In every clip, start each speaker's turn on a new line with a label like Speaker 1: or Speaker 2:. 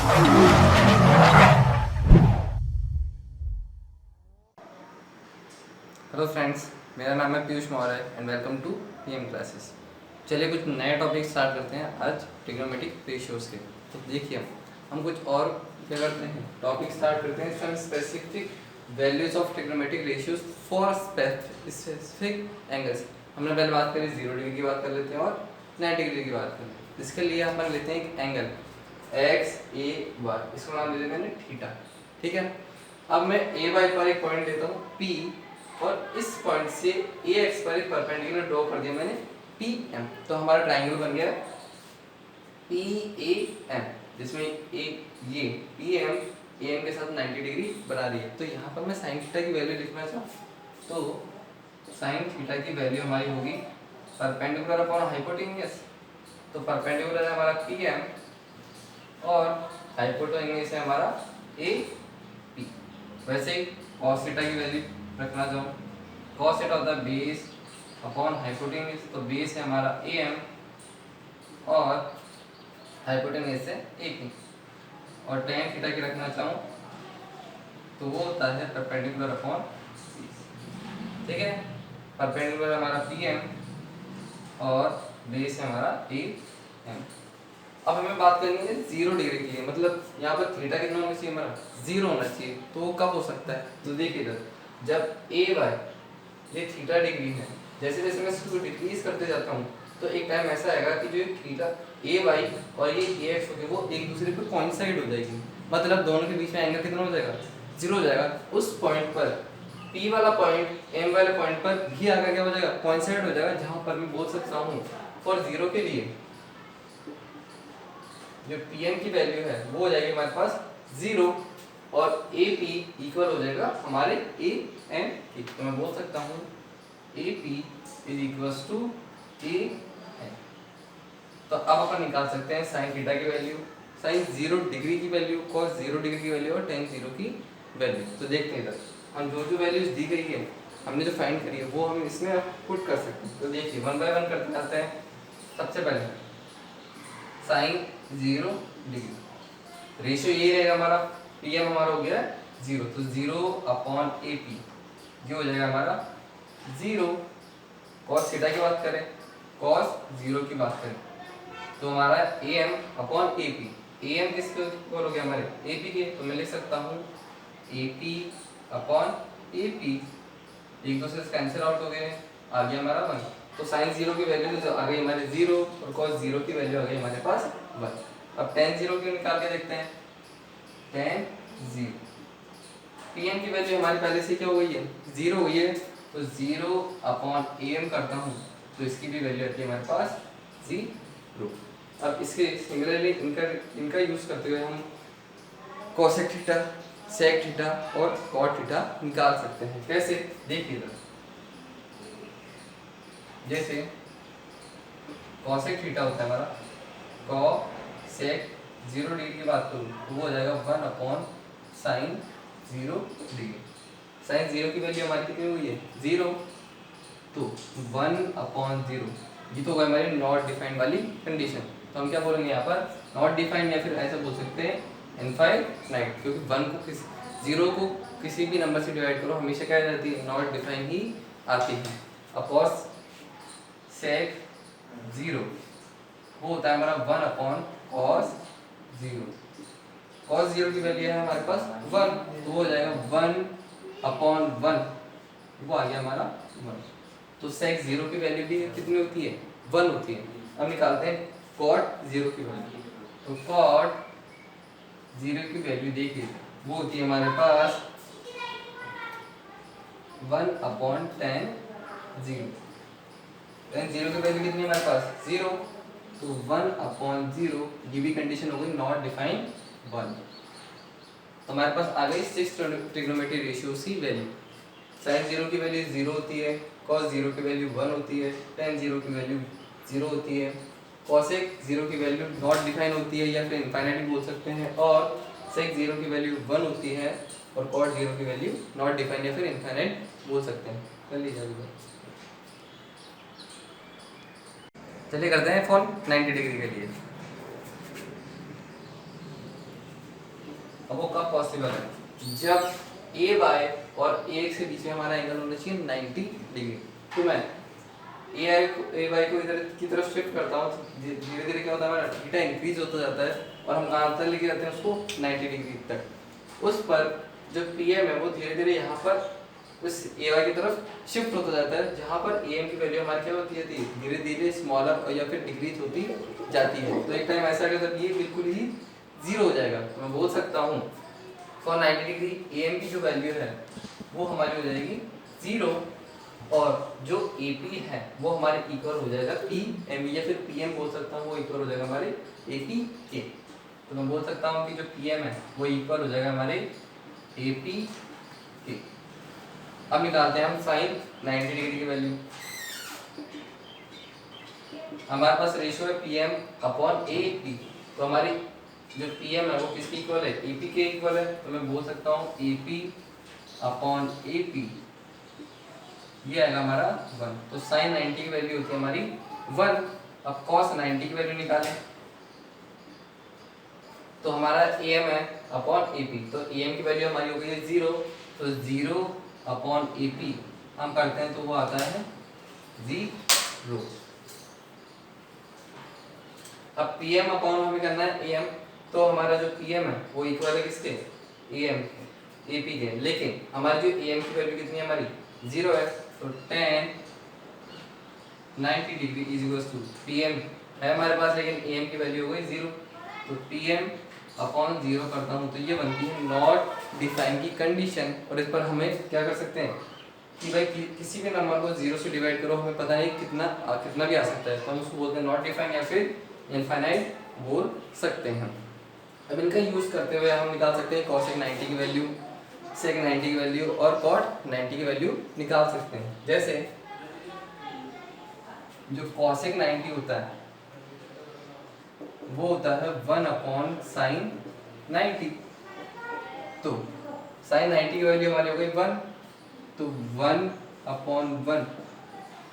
Speaker 1: Hello friends, मेरा नाम है Piyush Maurya and welcome to PM classes. चलिए कुछ नए टॉपिक स्टार्ट करते हैं आज ट्रिग्नोमेट्रिक रेशियोज के। तो देखिए हम कुछ और क्या करते हैं, टॉपिक स्टार्ट करते हैं some specific values of trigonometric ratios for specific angles. हमने पहले बात करी 0 डिग्री की बात कर लेते हैं और 90 डिग्री की बात कर लेते हैं। इसके लिए हम लेते हैं एक एंगल एक्स ए वाई, इसको नाम दे देते हैं थीटा। ठीक है, अब मैं ए वाई पर एक पॉइंट लेता हूँ पी, और इस पॉइंट से ए एक्स पर एक परपेंडिकुलर ड्रॉ कर दिया मैंने पी एम। तो हमारा ट्राइंगल बन गया पी ए एम, जिसमें एक ये पी एम ए एम के साथ 90 डिग्री बना रही है। तो यहाँ पर मैं साइन थीटा की वैल्यू लिखना चाहूँ तो साइन थीटा की वैल्यू हमारी होगी परपेंडिकुलर अपॉन हाइपोटेन्यूज। तो परपेंडिकुलर है हमारा पी एम और हाइपोटेन्यूज है हमारा ए पी। वैसे ही कॉस थीटा की वैल्यू रखना चाहूँ, कॉस थीटा होता है बेस अपॉन हाइपोटेन्यूज। तो बेस है हमारा ए एम और हाइपोटेन्यूज है ए पी। और टेन थीटा की रखना चाहूँ तो वो होता है परपेंडिकुलर अपॉन बेस। ठीक है, परपेंडिकुलर हमारा पी एम और बेस है हमारा ए एम। अब हमें बात करनी है 0 डिग्री के लिए, मतलब यहाँ पर थीटा कितना होना चाहिए हमारा 0 होना चाहिए। तो वो कब हो सकता है, तो देखिए इधर जब ए वाई ये थीटा डिग्री है, जैसे जैसे मैं इसको डिक्रीज करते जाता हूँ तो एक टाइम ऐसा आएगा कि जो थीटा ए वाई और ये ए एक्स होगी वो एक दूसरे पे कोइंसाइड हो जाएगी। मतलब दोनों के बीच में एंगल कितना हो जाएगा 0 हो जाएगा। उस पॉइंट पर पी वाला पॉइंट एम वाले पॉइंट पर भी आकर क्या हो जाएगा कोइंसाइड हो जाएगा, जहाँ पर मैं बोल सकता हूँ फॉर 0 के लिए जो पी एम की वैल्यू है वो हो जाएगी हमारे पास 0 और ए पी इक्वल हो जाएगा हमारे ए एम की। तो मैं बोल सकता हूँ A P is equals to A M. तो अब अपन निकाल सकते हैं साइन थीटा की वैल्यू, साइन 0 डिग्री की वैल्यू, कॉस 0 डिग्री की वैल्यू और टेन 0 की वैल्यू। तो देखते हैं इधर हम जो जो वैल्यूज दी गई है हमने जो फाइंड करी है वो हम इसमें पुट कर सकते हैं। तो देखिए 1 बाय 1 करते जाते हैं। सबसे पहले साइन 0 डिग्री रेशियो ये रहेगा हमारा, पी एम हमारा हो गया 0, तो 0 अपॉन ए पी ये हो जाएगा हमारा 0। कॉस थीटा की बात करें, कॉस 0 की बात करें तो हमारा A M upon A P, A M किसके इक्वल हो गया हमारे ए पी के। तो मैं लिख सकता हूँ A P upon A P, एक दूसरे से कैंसिल आउट हो गए, आ गया हमारा 1। तो साइन 0 की वैल्यू जो आ गई हमारे 0 और कॉस 0 की वैल्यू आ गई हमारे पास 1। अब टेन 0 की निकाल के देखते हैं, टेन 0 पी एम की वैल्यू हमारी पहले से क्या हो गई है 0 हुई है। तो 0 अपॉन ए एम करता हूँ तो इसकी भी वैल्यू आती है हमारे पास 0। अब इसके सिमिलरली इनका यूज करते हुए हम कोसेक थीटा, सेक थीटा और कॉट थीटा निकाल सकते हैं। कैसे देखिए, जैसे कोसेक थीटा होता है हमारा कोसेक 0 डिग्री की बात करूँ तो वो हो जाएगा 1 अपॉन साइन 0 डिग्री। साइन 0 की वैल्यू हमारी कितनी हुई है 0, तो 1 अपॉन 0 ये तो होगा हमारी नॉट डिफाइंड वाली कंडीशन। तो हम क्या बोलेंगे यहाँ पर नॉट डिफाइंड, या फिर ऐसा बोल सकते हैं इनफाइनाइट, क्योंकि 1 को 0 को किसी भी नंबर से डिवाइड करो हमेशा क्या आ जाती है नॉट डिफाइंड ही आती है। अपॉन सेक 0 वो होता है हमारा 1 अपॉन कॉस 0। कॉस 0 की वैल्यू है हमारे पास 1, तो हो जाएगा 1 अपॉन 1, वो आ गया हमारा 1। तो सेक 0 की वैल्यू भी कितनी होती है 1 होती है। अब निकालते हैं कॉट 0 की वैल्यू। तो कॉट 0 की वैल्यू देखिए वो होती है हमारे पास 1 अपॉन टेन 0। टेन 0 की वैल्यू कितनी है हमारे पास 0, तो 1 अपॉन 0 ये भी कंडीशन हो गई नॉट डिफाइंड 1। तो हमारे पास आ गई 6 ट्रिग्नोमेट्रिक रेशियोज की वैल्यू। साइन 0 की वैल्यू 0 होती है, कॉस 0 की वैल्यू 1 होती है, टेन 0 की वैल्यू 0 होती है, कॉसेक 0 की वैल्यू नॉट डिफाइन होती है या फिर इनफाइनाइट बोल सकते हैं, और सेक 0 की वैल्यू 1 होती है और कॉट 0 की वैल्यू नॉट डिफाइन या फिर इनफाइनाइट बोल सकते हैं। कर लीजिए, चलिए करते हैं फॉर 90 डिग्री के लिए। अब वो कब पॉसिबल है, जब ए वाई और ए के बीच में हमारा एंगल होना चाहिए 90 डिग्री। तो मैं ए वाई को इधर की तरफ शिफ्ट करता हूँ, धीरे धीरे क्या होता है हमारा थीटा इंक्रीज होता जाता है और हम कहाँ तक लेके जाते हैं उसको 90 डिग्री तक। उस पर जो पी एम है वो धीरे धीरे यहाँ पर उस ए वाई की तरफ शिफ्ट होता जाता है, जहाँ पर ए एम की वैल्यू हमारी क्या होती है, धीरे धीरे स्मॉलर या फिर डिक्रीज होती जाती है। तो एक टाइम ऐसा आएगा जब ये बिल्कुल ही जीरो हो जाएगा, तो मैं बोल सकता हूँ फॉर 90 डिग्री ए एम की जो वैल्यू है वो हमारी हो जाएगी जीरो, और जो ए पी है वो हमारे इक्वल हो जाएगा पी एम, या फिर पी एम बोल सकता हूँ, वो इक्वल हो जाएगा हमारे ए पी के। तो मैं बोल सकता हूँ कि जो पी एम है वो इक्वल हो जाएगा हमारे ए पी के। अब निकालते हैं हम साइन 90 डिग्री की वैल्यू। हमारे पास रेशियो है P M upon A P, तो हमारी जो पी एम है वो किसकी इक्वल है, ए पी के इक्वल है। तो मैं बोल सकता हूँ A P upon A P, ये आएगा हमारा 1। तो साइन 90 की वैल्यू होती है हमारी 1। अब कॉस 90 की वैल्यू निकालें, तो हमारा ए एम है अपॉन ए पी, तो ए एम की वैल्यू हमारी हो गई है 0, तो 0 अपॉन ए पी हम करते हैं तो वो आता है 0। अब पी एम अपॉन हमें करना है ए एम, तो हमारा जो पी एम है वो इक्वल है किसके, ए एम ए पी के, लेकिन हमारी जो ए एम की वैल्यू कितनी है हमारी 0 है। तो tan 90 degree is equal to P M है हमारे पास, लेकिन ए एम की वैल्यू हो गई 0, तो पी एम अपॉन 0 करता हूँ तो ये बनती है नॉट डिफाइन की कंडीशन। और इस पर हमें क्या कर सकते हैं कि भाई किसी भी नंबर को 0 से डिवाइड करो, हमें पता नहीं कितना भी आ सकता है, तो हम उसको बोलते हैं नॉट डिफाइन या फिर इनफाइनाइट बोल सकते हैं। अब इनका यूज करते हुए हम निकाल सकते हैं cosec 90 की वैल्यू, sec 90 की वैल्यू और cot 90 की वैल्यू निकाल सकते हैं। जैसे जो cosec 90 होता है वो होता है 1 अपॉन साइन 90, तो साइन 90 की वैल्यू हमारी हो गई 1, तो 1 अपॉन 1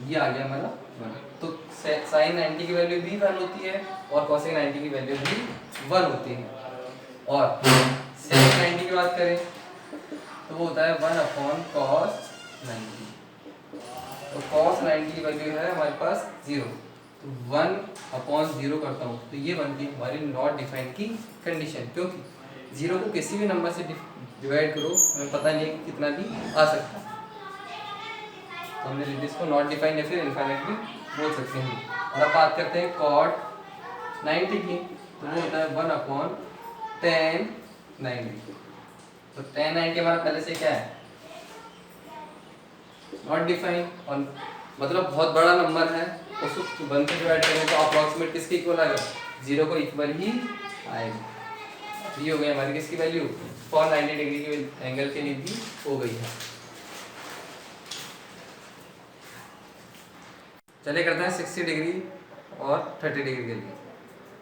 Speaker 1: ये आ गया हमारा 1। तो साइन 90 की वैल्यू भी 1 होती है और cosec 90 की वैल्यू भी 1 होती है। और sec 90 की बात करें तो वो होता है 1 अपॉन cos 90, तो cos 90 की वैल्यू है हमारे पास 0, तो 1 अपॉन 0 करता हूँ तो ये बनती है हमारी नॉट डिफाइंड की कंडीशन, क्योंकि 0 को किसी भी नंबर से डिवाइड करो हमें पता नहीं है कि कितना भी आ सकता है, तो हमने इसको नॉट डिफाइंड या फिर इनफाइनाइट भी बोल सकते हैं। और अब बात करते हैं cot 90 की, तो वो होता है 1 अपॉन tan 90, तो tan 90 हमारा पहले से क्या है नॉट डिफाइंड, और मतलब बहुत बड़ा नंबर है, उसको 1 से डिवाइड करें तो अप्रॉक्सीमेट किसके इक्वल आएगा, 0 को इक्वल ही आएगा। ये हो गई हमारी किसकी वैल्यू फॉर 90 डिग्री के एंगल के लिए भी हो गई है। चलिए करते हैं 60 डिग्री और 30 डिग्री के लिए।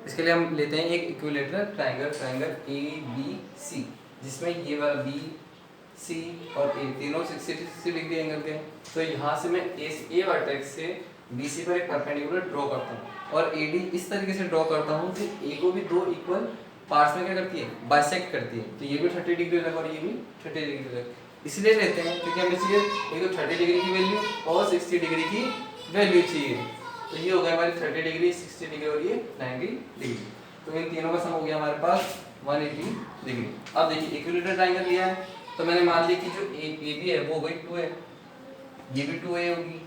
Speaker 1: इसके लिए हम लेते हैं एक equilateral triangle A B C, जिसमें ये वाला बी सी और ए तीनों 60 डिग्री एंगल के हैं। तो यहाँ से मैं ए वर्टेक्स से बी सी पर एक परपेंडिकुलर ड्रॉ करता हूँ और ए डी इस तरीके से ड्रॉ करता हूँ कि ए को भी दो इक्वल पार्ट्स में क्या करती है बाइसेक्ट करती है, तो ये भी 30 डिग्री लगा और ये भी 30 डिग्री लगा। इसलिए लेते हैं क्योंकि हमें चाहिए एक तो 30 डिग्री की वैल्यू और 60 डिग्री की वैल्यू चाहिए, तो ये हो गया हमारी 30 डिग्री 60 डिग्री और ये 90 डिग्री, तो इन तीनों का सम हो गया हमारे पास 180 डिग्री। अब देखिए इक्विलेटरल ट्रायंगल लिया है तो मैंने मान लिया कि जो ए बी है वो हो गई 2a, ये भी 2a होगी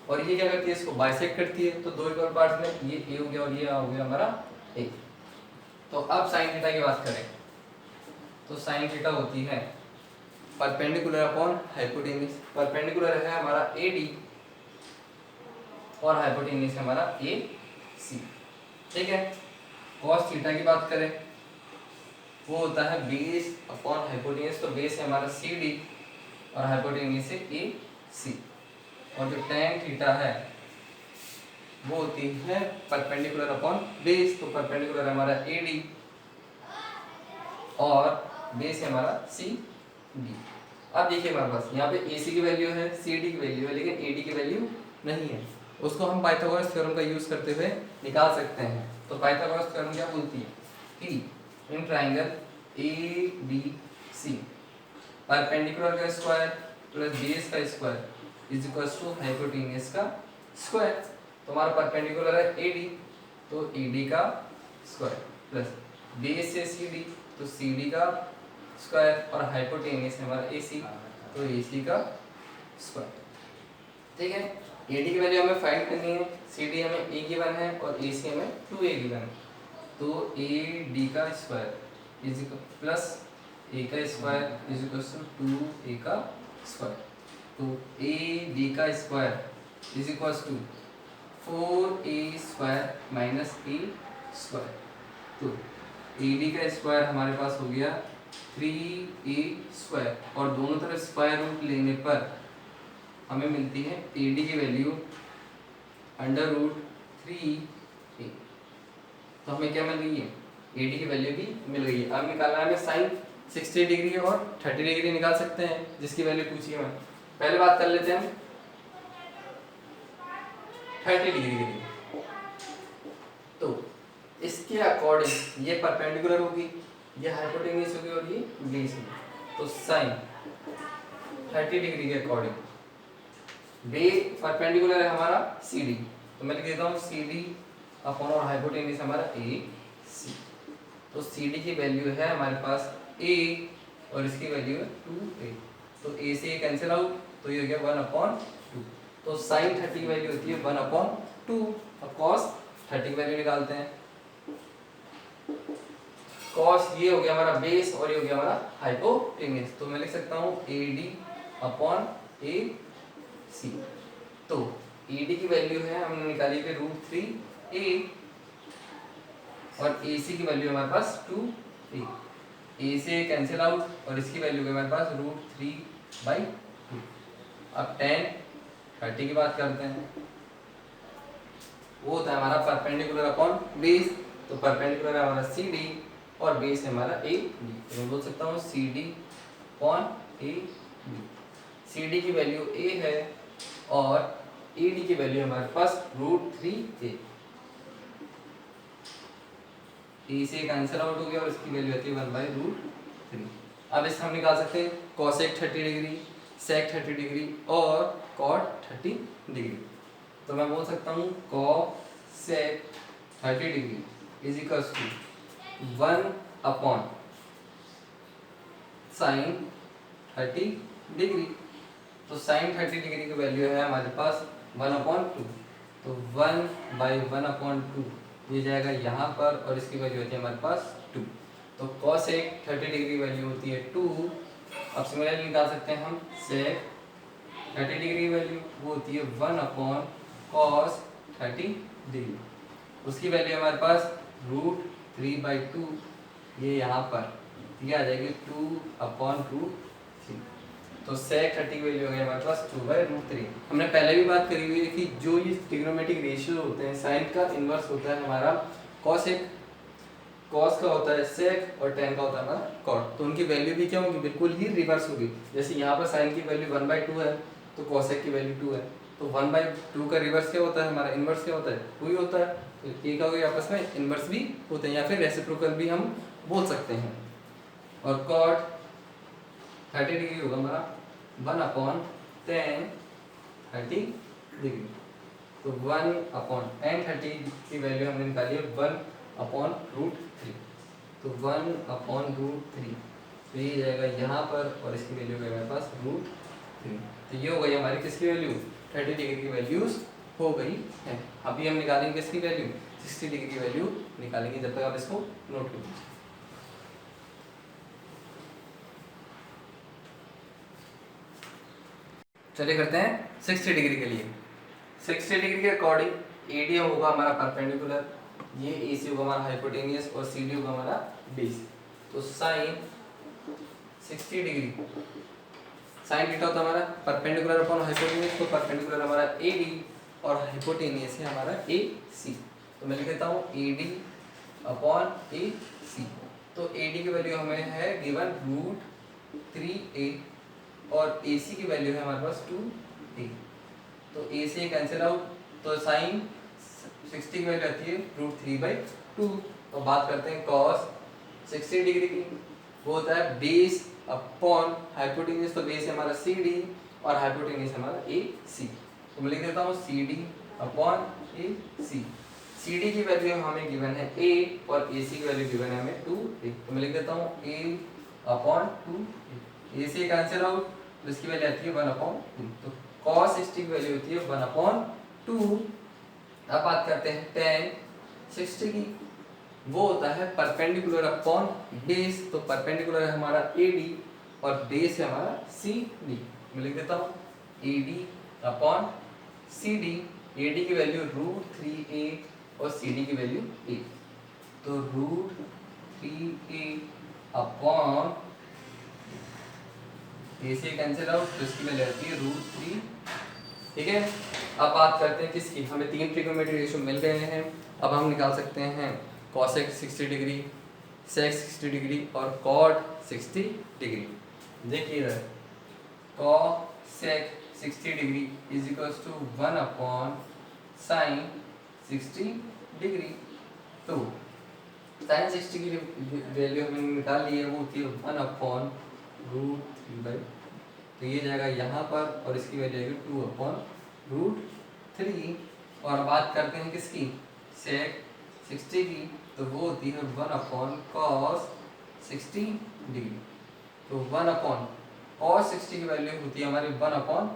Speaker 1: और ये क्या करती है इसको बाइसेक्ट करती है, तो दो इक्वल पार्ट्स में ये a हो गया और ये हो गया हमारा a। तो अब साइन थीटा की बात करें तो साइन थीटा होती है परपेंडिकुलर अपॉन हाइपोटेन्यूज। परपेंडिकुलर है हमारा AD और हाइपोटेन्यूज है हमारा AC, ठीक है। cos थीटा की बात करें वो होता है बेस अपॉन हाइपोटेन्यूज, तो बेस है हमारा CD और हाइपोटेन्यूज है AC, और जो tan थीटा है वो होती है परपेंडिकुलर अपॉन बेस, तो परपेंडिकुलर है हमारा AD और बेस है हमारा CD। अब देखिए हमारे पास यहाँ पे AC की वैल्यू है, CD की वैल्यू है, लेकिन AD की वैल्यू नहीं है, उसको हम पाइथागोरस थ्योरम का यूज करते हुए निकाल सकते हैं। तो पाइथागोरस थ्योरम क्या बोलती है कि in triangle A B C, perpendicular का स्क्वायर प्लस बेस का square is equal to hypotenuse का स्क्वायर। तो हमारा परपेंडिकुलर है ए डी, तो ए डी का स्क्वायर प्लस बेस से सी डी, तो सी डी का स्क्वायर और हाइपोटेन्यूस है हमारा ए सी, तो ए सी का स्क्वायर। ठीक है, ए डी की वैल्यू हमें फाइंड करनी है, सी डी हमें ए गिवन है और ए सी हमें 2a गिवन है। तो ए डी का square is equal plus A का square is equal to 2a का स्क्वायर। तो ए डी का square is equal to 4a square minus A square. तो ए डी का स्क्वायर हमारे पास हो गया 3a स्क्वायर, और दोनों तरफ स्क्वायर रूट लेने पर हमें मिलती है ए डी की वैल्यू अंडर रूट 3a। तो हमें क्या मिल गई है, ए डी की वैल्यू भी मिल गई है। अब निकालना है हमें साइन 60 डिग्री और 30 डिग्री निकाल सकते हैं, जिसकी वैल्यू पूछी है। पहले बात कर लेते हैं हम 30 डिग्री के लिए। तो इसके अकॉर्डिंग ये परपेंडिकुलर होगी, ये हाइपोटेन्यूस होगी और ये बेस होगी। तो साइन 30 डिग्री के अकॉर्डिंग बे परपेंडिकुलर है हमारा सी डी, तो मैं लिख देता हूँ सी डी अपॉन और हाइपोटेन्यूस हमारा ए सी। तो सी डी की वैल्यू है हमारे पास ए और इसकी वैल्यू है 2a। तो ए से कैंसिल आउट, तो ये हो गया 1/2। तो साइन 30 की वैल्यू होती है 1/2 और कॉस 30 की वैल्यू निकालते हैं। कॉस ये हो गया हमारा बेस और ये हो गया हमारा हाइपोटेन्यूस। तो मैं लिख सकता हूँ ए डी अपॉन ए सी। तो ए डी की वैल्यू है हमने निकाली है √3a और ए सी की वैल्यू हमारे पास 2a। ए से कैंसिल आउट और इसकी वैल्यू है हमारे पास √3/2। अब tan 30 की बात करते हैं, वो होता है हमारा परपेंडिकुलर अपॉन बेस। तो परपेंडिकुलर है हमारा सी डी और बेस है हमारा ए डी। तो मैं बोल सकता हूँ C D upon A D. C D की वैल्यू ए है और ए डी की वैल्यू हमारे पास √3a। ए से कैंसिल आउट हो गया और इसकी वैल्यू आती है 1/√3। अब इससे हम निकाल सकते हैं cosec 30 डिग्री, sec 30 डिग्री और cot 30 डिग्री। तो मैं बोल सकता हूँ cosec 30 degree is equal to 1/sin 30 degree. तो sin 30 डिग्री की वैल्यू है हमारे पास 1/2। तो 1/1/2 ये जाएगा यहाँ पर और इसकी वैल्यू होती है हमारे पास 2। तो cosec 30 डिग्री की वैल्यू होती है 2। अब सिमिलरली निकाल सकते हैं हम sec 30 डिग्री की वैल्यू, वो होती है 1/cos 30 डिग्री। उसकी वैल्यू हमारे पास √3/2, ये यहाँ पर ये आ जाएगी 2/√3। तो sec 30 की वैल्यू हो गई हमारे पास 2/√3। हमने पहले भी बात करी हुई है कि जो ये ट्रिग्नोमेट्रिक रेशियो होते हैं, साइन का इनवर्स होता है हमारा cosec, cos का होता है sec और tan का होता है हमारा cot। तो उनकी वैल्यू भी क्या होगी, बिल्कुल ही रिवर्स होगी। जैसे यहाँ पर साइन की वैल्यू 1/2 है तो cosec की वैल्यू 2 है। तो 1/2 का रिवर्स क्या होता है हमारा, इनवर्स क्या होता है, 2 ही होता है। तो ये क्या हो गया, आपस में इनवर्स भी होते हैं या फिर रेसिप्रोकल भी हम बोल सकते हैं। और cot 30 डिग्री होगा हमारा 1/tan 30 डिग्री। तो 1/tan 30 की वैल्यू हमने निकाली है 1/√3। तो 1/√3 तो ये जाएगा यहाँ पर और इसकी वैल्यू है हमारे पास √3। तो ये हो गई हमारी किसकी वैल्यू, 30 डिग्री की वैल्यूज हो गई है। अभी हम निकालेंगे किसकी वैल्यू, 60 डिग्री की वैल्यू निकालेंगे। जब तक आप इसको नोट कर लीजिए। चलिए करते हैं 60 डिग्री के लिए। 60 डिग्री के अकॉर्डिंग ए डी होगा हमारा परपेंडिकुलर, ये ए सी होगा हमारा हाइपोटेनियस और सी डी होगा हमारा बेस। तो साइन 60 डिग्री, साइन थीटा होता है हमारा परपेंडिकुलर अपॉन हाइपोटेनियस। तो परपेंडिकुलर हमारा ए डी और हाइपोटेनियस है हमारा ए सी। तो मैं लिख देता हूँ ए डी अपॉन ए सी। तो ए डी की वैल्यू हमें है गिवन √3a और ए सी की वैल्यू है हमारे पास 2a। तो ए से कैंसिल आउट, तो साइन 60 की वैल्यू आती है √3/2। तो बात करते हैं cos 60 डिग्री की। वो होता है बेस अपॉन हाइपोटेन्यूज, तो बेस है हमारा सी डी और हाइपोटेन्यूज हमारा ए सी। तो मैं लिख देता हूँ सी डी अपॉन ए सी। सी डी की वैल्यू हमें गिवन है ए और ए सी की वैल्यू गिवन है हमें 2a। तो मैं लिख देता हूँ a अपॉन 2a। ए से कैंसिल आउट, तो इसकी वैल्यू आती है 1/2। तो cos 60 की वैल्यू होती है 1/2। अब बात करते हैं tan 60 की, वो होता है परपेंडिकुलर अपॉन बेस। तो परपेंडिकुलर है हमारा AD और बेस है हमारा CD। मैं लिख देता हूँ AD अपॉन CD। AD की वैल्यू √3a और CD की वैल्यू a। तो √3a अपॉन a से कैंसिल आउट, तो इसकी वैल्यू आती है √3। ठीक है, अब बात करते हैं किसकी, हमें 3 ट्रिग्नोमेट्री रेशियो मिल गए हैं। अब हम निकाल सकते हैं cosec 60 डिग्री, sec 60 डिग्री और cot 60 डिग्री। देखिए इधर cosec 60 degree is equals to 1/sin 60 degree. तो sin 60 की वैल्यू हमने निकाल ली है, वो होती है 1/√3। तो ये जाएगा यहाँ पर और इसकी वैल्यू आएगी 2/√3। और बात करते हैं किसकी, sec 60 की, तो वो होती है 1/cos 60 डिग्री। तो 1/cos 60 की वैल्यू होती है हमारी 1/2,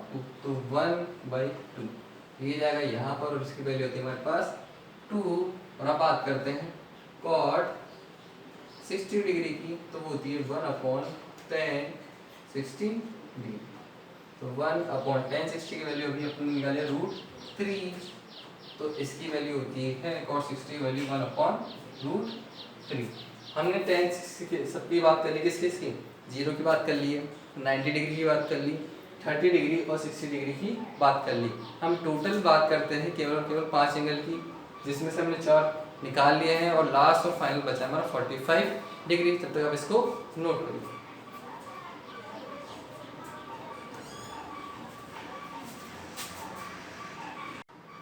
Speaker 1: तो 1/2 ये जाएगा यहाँ पर और इसकी वैल्यू होती है हमारे पास 2। और अब बात करते हैं cot 60 डिग्री की, तो वो होती है 1/tan 60 डिग्री। तो 1/tan 60 की वैल्यू अभी अपने निकाले √3, तो इसकी वैल्यू होती है cos 60 की वैल्यू 1/√3। हमने tan 60 की सबकी बात कर ली, किसकी 0 की बात कर ली है, 90 डिग्री की बात कर ली, 30 डिग्री और 60 डिग्री की बात कर ली। हम टोटल बात करते हैं केवल 5 एंगल की, जिसमें से हमने 4 निकाल लिए हैं और लास्ट और फाइनल बचा हमारा 45 डिग्री। तब तक आप इसको नोट करिए।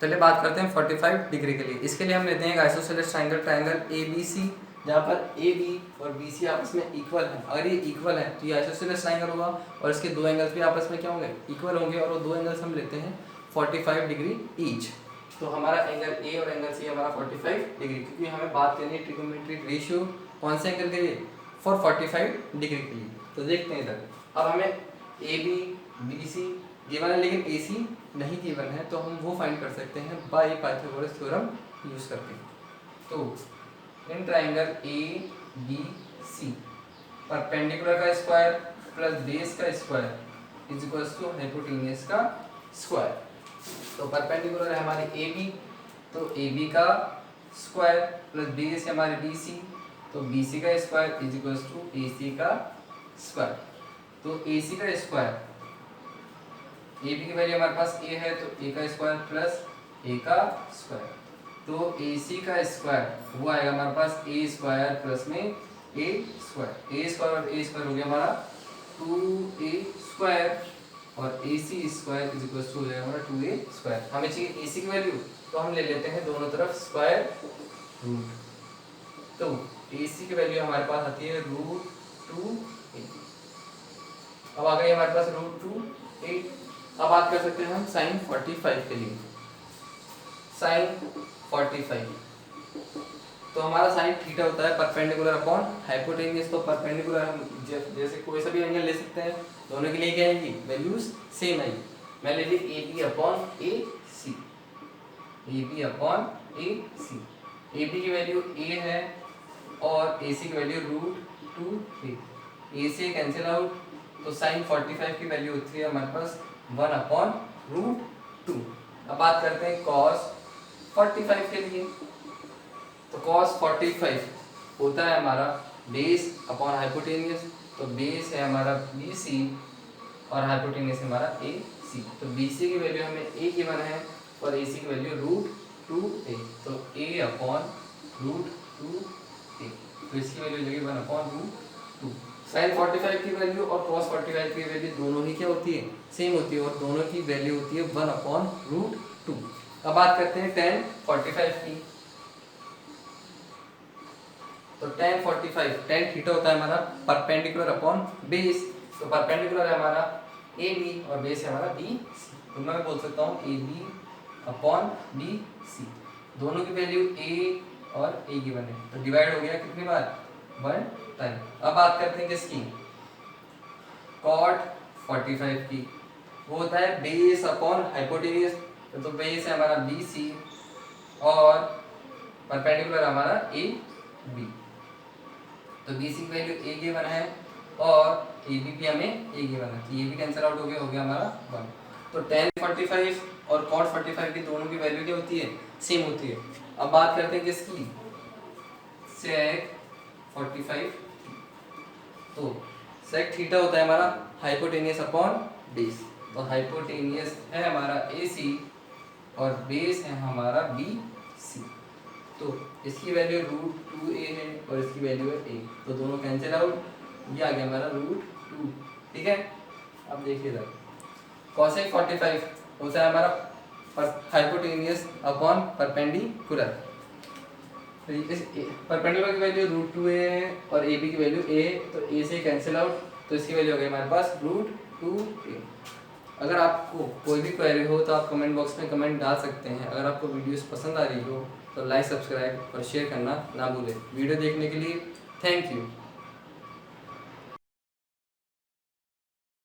Speaker 1: चलिए बात करते हैं 45 डिग्री के लिए। इसके लिए हम लेते हैं एक आइसोसेलेस ट्रायंगल ABC, जहाँ पर AB और BC आपस में इक्वल है। अगर ये इक्वल है तो ये आइसोसेलेस ट्रायंगल होगा और इसके दो एंगल्स भी आपस में क्या होंगे, इक्वल होंगे। और वो दो एंगल्स हम लेते हैं 45 डिग्री ईच। तो हमारा एंगल A और एंगल C हमारा 45 डिग्री, क्योंकि हमें बात करनी है ट्रिग्नोमेट्रिक रेशियो कौन से एंगल के लिए, फॉर 45 डिग्री के लिए। तो देखते हैं इधर, अब हमें AB BC गिवन है लेकिन AC नहीं गिवन है, तो हम वो फाइंड कर सकते हैं बाय पाइथागोरस थ्योरम यूज करके। तो इन ट्राइंगल ABC परपेंडिकुलर का स्क्वायर प्लस बेस का square is equals to hypotenuse का स्क्वायर। तो परपेंडिकुलर है हमारी AB, तो AB का स्क्वायर प्लस बेस है हमारे BC, तो BC का square is equals to AC का स्क्वायर। तो AC का स्क्वायर, AB की वैल्यू हमारे पास A है, तो A का स्क्वायर प्लस A का स्क्वायर। तो AC का स्क्वायर वो आएगा हमारे पास A स्क्वायर प्लस में A स्क्वायर। A स्क्वायर और A स्क्वायर हो गया हमारा 2A स्क्वायर और AC square is equal to हो जाएगा हमारा 2A स्क्वायर। हमें चाहिए AC की वैल्यू, तो हम ले लेते हैं दोनों तरफ स्क्वायर रूट। तो AC की वैल्यू हमारे पास आती है √2A। अब आ गई हमारे पास √2A। अब बात कर सकते हैं हम sin 45 के लिए। sin 45, तो हमारा sin थीटा होता है परपेंडिकुलर अपॉन हाइपोटेन्यूज। तो परपेंडिकुलर हम जैसे कोई सा भी एंगल ले सकते हैं, दोनों के लिए क्या आएगी, वैल्यूज सेम आएगी। मैं ले ली AB upon AC, AB upon AC। AB की वैल्यू A है और AC की वैल्यू √2A। A से कैंसिल आउट, तो sin 45 की वैल्यू होती है हमारे पास 1/√2। अब बात करते हैं cos 45 के लिए। तो cos 45 होता है हमारा बेस अपॉन हाइपोटेन्यूज। तो बेस है हमारा BC और हाइपोटेन्यूज है हमारा AC। तो BC की वैल्यू हमें A गिवन है और AC की वैल्यू √2A। तो A अपॉन √2A, तो इसकी वैल्यू हो जाएगी 1/√2। sin 45 की वैल्यू और cos 45 की वैल्यू दोनों ही क्या होती है, सेम होती है और दोनों की वैल्यू होती है 1/√2। अब बात करते हैं tan 45 की। तो tan 45 tan थीटा होता है हमारा परपेंडिकुलर अपॉन बेस, तो परपेंडिकुलर है हमारा ए बी और बेस है हमारा बी सी, तो मैं बोल सकता हूँ A B upon B C, दोनों की वैल्यू ए और ए गिवन है, तो डिवाइड हो गया कितनी बार 1 टाइम। अब बात करते हैं किसकी, cot 45 की, वो होता है बेस अपॉन हाइपोटेन्यूज, तो बेस है हमारा बी सी और परपेंडिकुलर हमारा ए बी, तो बी सी की वैल्यू ए गिवन है और ए बी भी हमें ए गिवन है, तो ये भी कैंसिल आउट हो गया हमारा 1। तो tan 45 और cot 45 की दोनों की वैल्यू क्या होती है, सेम होती है। अब बात करते हैं किसकी, sec 45, तो sec थीटा होता है हमारा हाइपोटेनियस अपॉन बेस, तो हाइपोटेनियस है हमारा ए सी और बेस है हमारा बी सी, तो इसकी वैल्यू √2a है और इसकी वैल्यू है a, तो दोनों कैंसिल आउट, ये आ गया हमारा √2, ठीक है। अब देखिए इधर cosec 45 होता है हमारा हाइपोटेनियस अपॉन परपेंडिकुलर, परपेंडिकुलर की वैल्यू √2a है और ए बी की वैल्यू a, तो a से कैंसिल आउट, तो इसकी वैल्यू हो गई हमारे पास √2a। अगर आपको कोई भी क्वेरी हो तो आप कमेंट बॉक्स में कमेंट डाल सकते हैं। अगर आपको वीडियोस पसंद आ रही हो तो लाइक सब्सक्राइब और शेयर करना ना भूलें। वीडियो देखने के लिए थैंक यू।